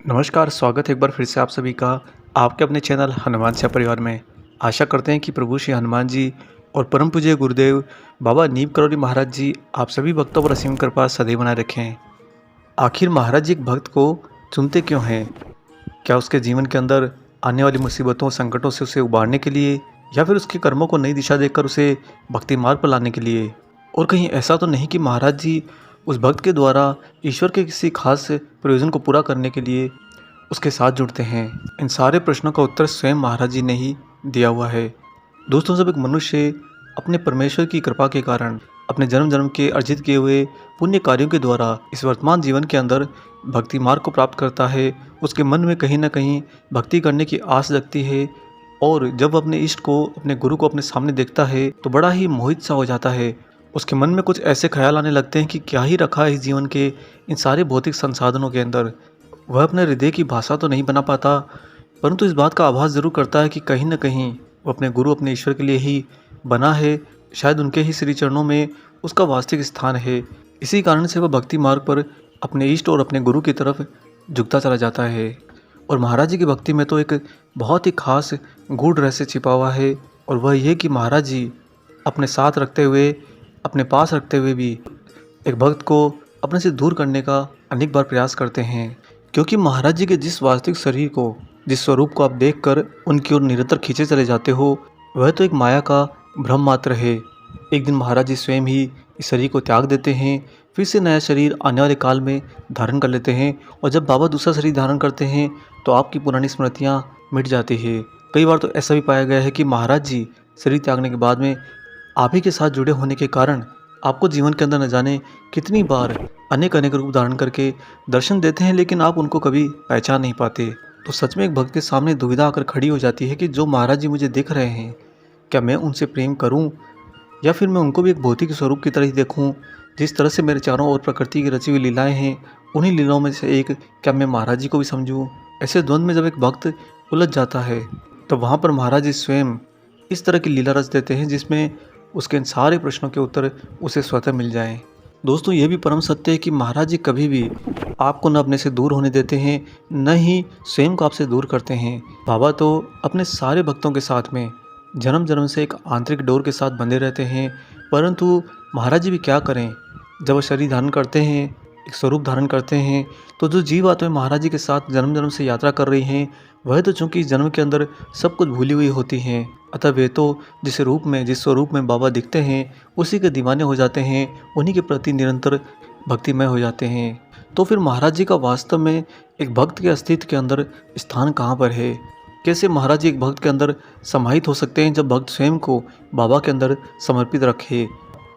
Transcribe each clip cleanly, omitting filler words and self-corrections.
नमस्कार, स्वागत है एक बार फिर से आप सभी का आपके अपने चैनल हनुमान सेवा परिवार में। आशा करते हैं कि प्रभु श्री हनुमान जी और परम पूज्य गुरुदेव बाबा नीम करौली महाराज जी आप सभी भक्तों पर असीम कृपा सदैव बनाए रखें। आखिर महाराज जी एक भक्त को चुनते क्यों हैं? क्या उसके जीवन के अंदर आने वाली मुसीबतों संकटों से उसे उबारने के लिए, या फिर उसके कर्मों को नई दिशा देकर उसे भक्ति मार्ग पर लाने के लिए? और कहीं ऐसा तो नहीं कि महाराज जी उस भक्त के द्वारा ईश्वर के किसी खास प्रयोजन को पूरा करने के लिए उसके साथ जुड़ते हैं? इन सारे प्रश्नों का उत्तर स्वयं महाराज जी ने ही दिया हुआ है। दोस्तों, जब एक मनुष्य अपने परमेश्वर की कृपा के कारण अपने जन्म जन्म के अर्जित किए हुए पुण्य कार्यों के द्वारा इस वर्तमान जीवन के अंदर भक्ति मार्ग को प्राप्त करता है, उसके मन में कहीं ना कहीं भक्ति करने की आस लगती है। और जब अपने इष्ट को, अपने गुरु को अपने सामने देखता है तो बड़ा ही मोहित सा हो जाता है। उसके मन में कुछ ऐसे ख्याल आने लगते हैं कि क्या ही रखा है इस जीवन के इन सारे भौतिक संसाधनों के अंदर। वह अपने हृदय की भाषा तो नहीं बना पाता, परंतु इस बात का आभास ज़रूर करता है कि कहीं न कहीं वो अपने गुरु, अपने ईश्वर के लिए ही बना है। शायद उनके ही श्री चरणों में उसका वास्तविक स्थान है। इसी कारण से वह भक्ति मार्ग पर अपने इष्ट और अपने गुरु की तरफ झुकता चला जाता है। और महाराज जी की भक्ति में तो एक बहुत ही खास गूढ़ रहस्य छिपा हुआ है, और वह ये कि महाराज जी अपने साथ रखते हुए, अपने पास रखते हुए भी एक भक्त को अपने से दूर करने का अनेक बार प्रयास करते हैं। क्योंकि महाराज जी के जिस वास्तविक शरीर को, जिस स्वरूप को आप देखकर उनकी ओर निरंतर खींचे चले जाते हो, वह तो एक माया का भ्रम मात्र है। एक दिन महाराज जी स्वयं ही इस शरीर को त्याग देते हैं, फिर से नया शरीर आने वाले काल में धारण कर लेते हैं। और जब बाबा दूसरा शरीर धारण करते हैं तो आपकी पुरानी स्मृतियाँ मिट जाती है। कई बार तो ऐसा भी पाया गया है कि महाराज जी शरीर त्यागने के बाद में आप ही के साथ जुड़े होने के कारण आपको जीवन के अंदर न जाने कितनी बार अनेक अनेक रूप धारण करके दर्शन देते हैं, लेकिन आप उनको कभी पहचान नहीं पाते। तो सच में एक भक्त के सामने दुविधा आकर खड़ी हो जाती है कि जो महाराज जी मुझे दिख रहे हैं, क्या मैं उनसे प्रेम करूं, या फिर मैं उनको भी एक भौतिक स्वरूप की तरह ही देखूं? जिस तरह से मेरे चारों ओर प्रकृति की रची हुई लीलाएं हैं, उन्हीं लीलाओं में से एक क्या मैं महाराज जी को भी समझूं? ऐसे द्वंद्व में जब एक भक्त उलझ जाता है तो वहाँ पर महाराज जी स्वयं इस तरह की लीला रच देते हैं जिसमें उसके इन सारे प्रश्नों के उत्तर उसे स्वतः मिल जाएं। दोस्तों, ये भी परम सत्य है कि महाराज जी कभी भी आपको न अपने से दूर होने देते हैं, न ही स्वयं को आपसे दूर करते हैं। बाबा तो अपने सारे भक्तों के साथ में जन्म जन्म से एक आंतरिक डोर के साथ बंधे रहते हैं। परंतु महाराज जी भी क्या करें, जब वो शरीर धारण करते हैं, एक स्वरूप धारण करते हैं, तो जो जीव आत्माएं महाराज जी के साथ जन्म जन्म से यात्रा कर रही हैं, वह तो चूंकि इस जन्म के अंदर सब कुछ भूली हुई होती हैं। अतः वे तो जिस रूप में, जिस स्वरूप में बाबा दिखते हैं, उसी के दीवाने हो जाते हैं, उन्हीं के प्रति निरंतर भक्तिमय हो जाते हैं। तो फिर महाराज जी का वास्तव में एक भक्त के अस्तित्व के अंदर स्थान कहाँ पर है? कैसे महाराज जी एक भक्त के अंदर समाहित हो सकते हैं जब भक्त स्वयं को बाबा के अंदर समर्पित रखे?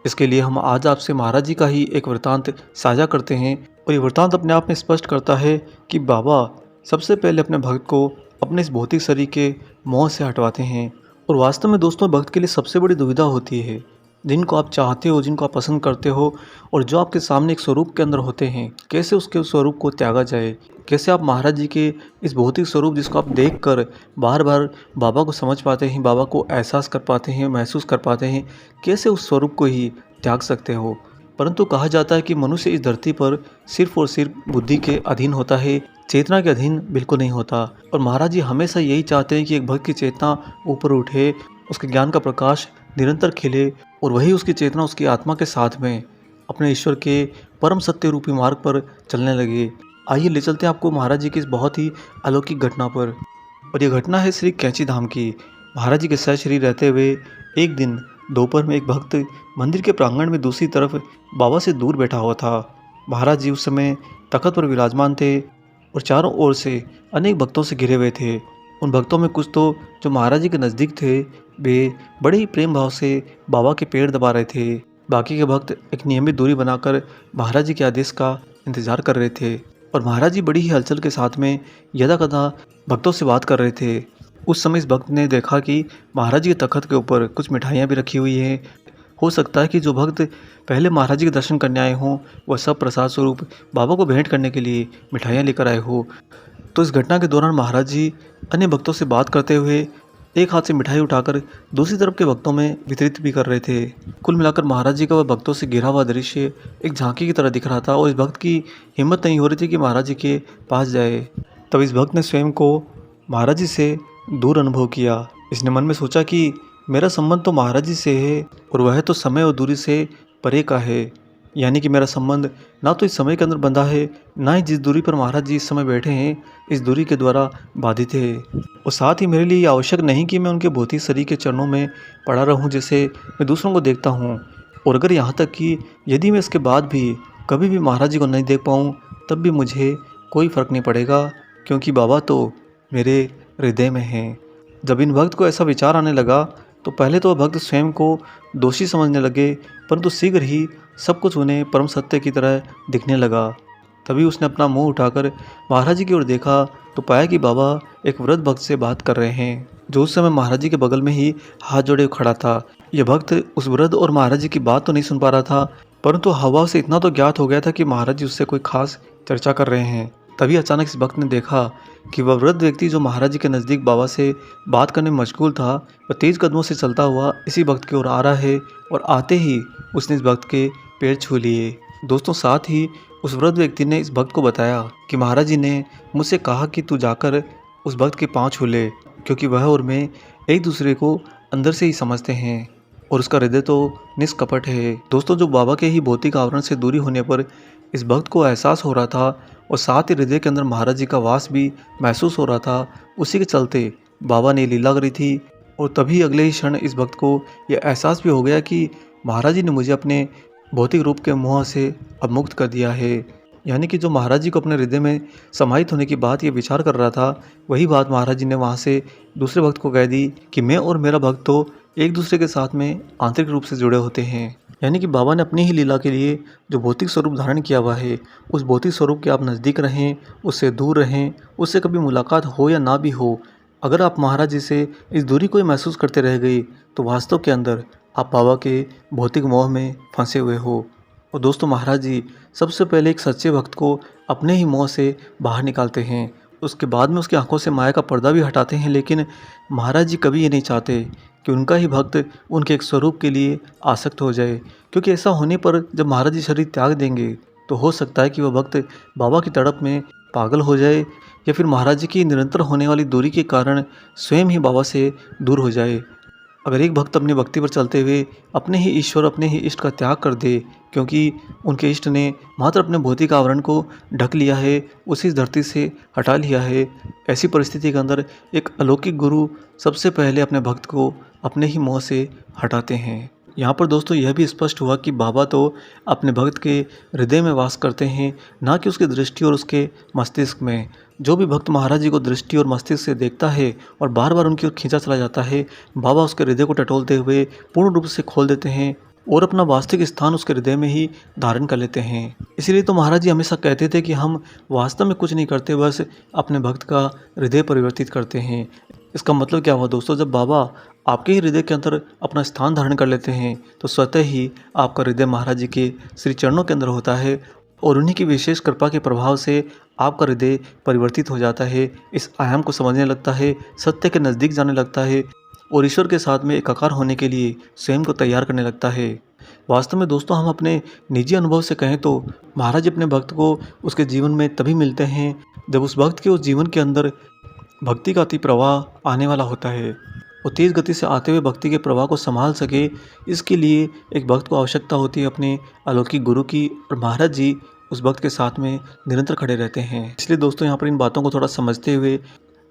इसके लिए हम आज आपसे महाराज जी का ही एक वृतांत साझा करते हैं। और ये वृतांत अपने आप में स्पष्ट करता है कि बाबा सबसे पहले अपने भक्त को अपने इस भौतिक शरीर के मोह से हटवाते हैं। और वास्तव में दोस्तों, भक्त के लिए सबसे बड़ी दुविधा होती है, जिनको आप चाहते हो, जिनको आप पसंद करते हो, और जो आपके सामने एक स्वरूप के अंदर होते हैं, कैसे उसके स्वरूप को त्यागा जाए? कैसे आप महाराज जी के इस भौतिक स्वरूप जिसको आप देखकर बार बार बाबा को समझ पाते हैं, बाबा को एहसास कर पाते हैं, महसूस कर पाते हैं, कैसे उस स्वरूप को ही त्याग सकते हो? परंतु कहा जाता है कि मनुष्य इस धरती पर सिर्फ और सिर्फ बुद्धि के अधीन होता है, चेतना के अधीन बिल्कुल नहीं होता। और महाराज जी हमेशा यही चाहते हैं कि एक भक्त की चेतना ऊपर उठे, उसके ज्ञान का प्रकाश निरंतर खिले, और वही उसकी चेतना उसकी आत्मा के साथ में अपने ईश्वर के परम सत्य रूपी मार्ग पर चलने लगे। आइए ले चलते हैं आपको महाराज जी की इस बहुत ही अलौकिक घटना पर। और ये घटना है श्री कैंची धाम की। महाराज जी के सहशरीर रहते हुए एक दिन दोपहर में एक भक्त मंदिर के प्रांगण में दूसरी तरफ बाबा से दूर बैठा हुआ था। महाराज जी उस समय तख्त पर विराजमान थे और चारों ओर से अनेक भक्तों से घिरे हुए थे। उन भक्तों में कुछ तो जो महाराज जी के नज़दीक थे, वे बड़े ही प्रेम भाव से बाबा के पैर दबा रहे थे। बाकी के भक्त एक नियमित दूरी बनाकर महाराज जी के आदेश का इंतजार कर रहे थे। और महाराज जी बड़ी ही हलचल के साथ में यदा कदा भक्तों से बात कर रहे थे। उस समय इस भक्त ने देखा कि महाराज जी के तख्त के ऊपर कुछ मिठाइयाँ भी रखी हुई हैं। हो सकता है कि जो भक्त पहले महाराज जी के दर्शन करने आए हों, वह सब प्रसाद स्वरूप बाबा को भेंट करने के लिए मिठाइयाँ लेकर आए हो। तो इस घटना के दौरान महाराज जी अन्य भक्तों से बात करते हुए एक हाथ से मिठाई उठाकर दूसरी तरफ के भक्तों में वितरित भी कर रहे थे। कुल मिलाकर महाराज जी का वह भक्तों से घिरा हुआ दृश्य एक झांकी की तरह दिख रहा था, और इस भक्त की हिम्मत नहीं हो रही थी कि महाराज जी के पास जाए। तब इस भक्त ने स्वयं को महाराज जी से दूर अनुभव किया। इसने मन में सोचा कि मेरा संबंध तो महाराज जी से है और वह तो समय और दूरी से परे का है। यानी कि मेरा संबंध ना तो इस समय के अंदर बंधा है, ना ही जिस दूरी पर महाराज जी इस समय बैठे हैं इस दूरी के द्वारा बाधित है। और साथ ही मेरे लिए ये आवश्यक नहीं कि मैं उनके भौतिक शरीर के चरणों में पड़ा रहूं जैसे मैं दूसरों को देखता हूं। और अगर यहाँ तक कि यदि मैं इसके बाद भी कभी भी महाराज जी को नहीं देख पाऊँ तब भी मुझे कोई फ़र्क नहीं पड़ेगा, क्योंकि बाबा तो मेरे हृदय में हैं। जब इन भक्त को ऐसा विचार आने लगा तो पहले तो वह भक्त स्वयं को दोषी समझने लगे, परंतु शीघ्र ही सब कुछ उन्हें परम सत्य की तरह दिखने लगा। तभी उसने अपना मुंह उठाकर महाराज जी की ओर देखा तो पाया कि बाबा एक वृद्ध भक्त से बात कर रहे हैं, जो उस समय महाराज जी के बगल में ही हाथ जोड़े खड़ा था। यह भक्त उस वृद्ध और महाराज जी की बात तो नहीं सुन पा रहा था, परंतु हवा से इतना तो ज्ञात हो गया था कि महाराज जी उससे कोई खास चर्चा कर रहे हैं। तभी अचानक इस भक्त ने देखा कि वह वृद्ध व्यक्ति जो महाराज जी के नज़दीक बाबा से बात करने में मशगूल था, वह तेज कदमों से चलता हुआ इसी भक्त की ओर आ रहा है। और आते ही उसने इस भक्त के पैर छू लिए। दोस्तों, साथ ही उस वृद्ध व्यक्ति ने इस भक्त को बताया कि महाराज जी ने मुझसे कहा कि तू जाकर उस भक्त के पाँव छू ले, क्योंकि वह और मैं एक दूसरे को अंदर से ही समझते हैं और उसका हृदय तो निष्कपट है। दोस्तों, जो बाबा के ही भौतिक आवरण से दूरी होने पर इस भक्त को एहसास हो रहा था और साथ ही हृदय के अंदर महाराज जी का वास भी महसूस हो रहा था, उसी के चलते बाबा ने लीला करी थी। और तभी अगले ही क्षण इस भक्त को यह एहसास भी हो गया कि महाराज जी ने मुझे अपने भौतिक रूप के मोह से अब मुक्त कर दिया है। यानी कि जो महाराज जी को अपने हृदय में समाहित होने की बात ये विचार कर रहा था, वही बात महाराज जी ने वहाँ से दूसरे भक्त को कह दी कि मैं और मेरा भक्त तो एक दूसरे के साथ में आंतरिक रूप से जुड़े होते हैं। यानी कि बाबा ने अपनी ही लीला के लिए जो भौतिक स्वरूप धारण किया हुआ है, उस भौतिक स्वरूप के आप नज़दीक रहें, उससे दूर रहें, उससे कभी मुलाकात हो या ना भी हो, अगर आप महाराज जी से इस दूरी को ही महसूस करते रह गए तो वास्तव के अंदर आप बाबा के भौतिक मोह में फंसे हुए हो। और दोस्तों, महाराज जी सबसे पहले एक सच्चे भक्त को अपने ही मोह से बाहर निकालते हैं, उसके बाद में उसकी आंखों से माया का पर्दा भी हटाते हैं। लेकिन महाराज जी कभी ये नहीं चाहते कि उनका ही भक्त उनके एक स्वरूप के लिए आसक्त हो जाए, क्योंकि ऐसा होने पर जब महाराज जी शरीर त्याग देंगे तो हो सकता है कि वह भक्त बाबा की तड़प में पागल हो जाए या फिर महाराज जी की निरंतर होने वाली दूरी के कारण स्वयं ही बाबा से दूर हो जाए। अगर एक भक्त अपनी भक्ति पर चलते हुए अपने ही ईश्वर, अपने ही इष्ट का त्याग कर दे, क्योंकि उनके इष्ट ने मात्र अपने भौतिक आवरण को ढक लिया है, उसी धरती से हटा लिया है, ऐसी परिस्थिति के अंदर एक अलौकिक गुरु सबसे पहले अपने भक्त को अपने ही मोह से हटाते हैं। यहाँ पर दोस्तों यह भी स्पष्ट हुआ कि बाबा तो अपने भक्त के हृदय में वास करते हैं, ना कि उसकी दृष्टि और उसके मस्तिष्क में। जो भी भक्त महाराज जी को दृष्टि और मस्तिष्क से देखता है और बार बार उनकी ओर खींचा चला जाता है, बाबा उसके हृदय को टटोलते हुए पूर्ण रूप से खोल देते हैं और अपना वास्तविक स्थान उसके हृदय में ही धारण कर लेते हैं। इसीलिए तो महाराज जी हमेशा कहते थे कि हम वास्तव में कुछ नहीं करते, बस अपने भक्त का हृदय परिवर्तित करते हैं। इसका मतलब क्या हुआ दोस्तों, जब बाबा आपके ही हृदय के अंदर अपना स्थान धारण कर लेते हैं तो स्वतः ही आपका हृदय महाराज जी के श्री चरणों के अंदर होता है और उन्हीं की विशेष कृपा के प्रभाव से आपका हृदय परिवर्तित हो जाता है, इस आयाम को समझने लगता है, सत्य के नज़दीक जाने लगता है और ईश्वर के साथ में एकाकार होने के लिए स्वयं को तैयार करने लगता है। वास्तव में दोस्तों, हम अपने निजी अनुभव से कहें तो महाराज जी अपने भक्त को उसके जीवन में तभी मिलते हैं जब उस भक्त के उस जीवन के अंदर भक्ति का अति प्रवाह आने वाला होता है। वो तेज़ गति से आते हुए भक्ति के प्रवाह को संभाल सके, इसके लिए एक भक्त को आवश्यकता होती है अपने अलौकिक गुरु की, और महाराज जी उस भक्त के साथ में निरंतर खड़े रहते हैं। इसलिए दोस्तों, यहाँ पर इन बातों को थोड़ा समझते हुए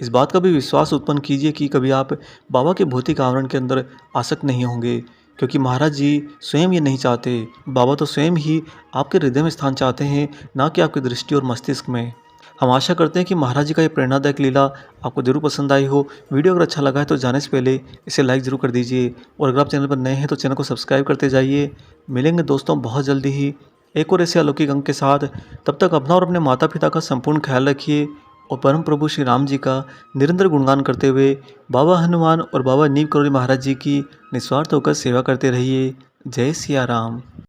इस बात का भी विश्वास उत्पन्न कीजिए कि कभी आप बाबा के भौतिक आवरण के अंदर आसक्त नहीं होंगे, क्योंकि महाराज जी स्वयं ये नहीं चाहते। बाबा तो स्वयं ही आपके हृदय में स्थान चाहते हैं, ना कि आपकी दृष्टि और मस्तिष्क में। हम आशा करते हैं कि महाराज जी का ये प्रेरणादायक लीला आपको जरूर पसंद आई हो। वीडियो अगर अच्छा लगा है तो जाने से पहले इसे लाइक ज़रूर कर दीजिए और अगर आप चैनल पर नए हैं तो चैनल को सब्सक्राइब करते जाइए। मिलेंगे दोस्तों बहुत जल्दी ही एक और ऐसे अलौकिक अंक के साथ। तब तक अपना और अपने माता पिता का संपूर्ण ख्याल रखिए और परम प्रभु श्री राम जी का निरंतर गुणगान करते हुए बाबा हनुमान और बाबा नीम करोली महाराज जी की निस्वार्थ होकर सेवा करते रहिए। जय सिया राम।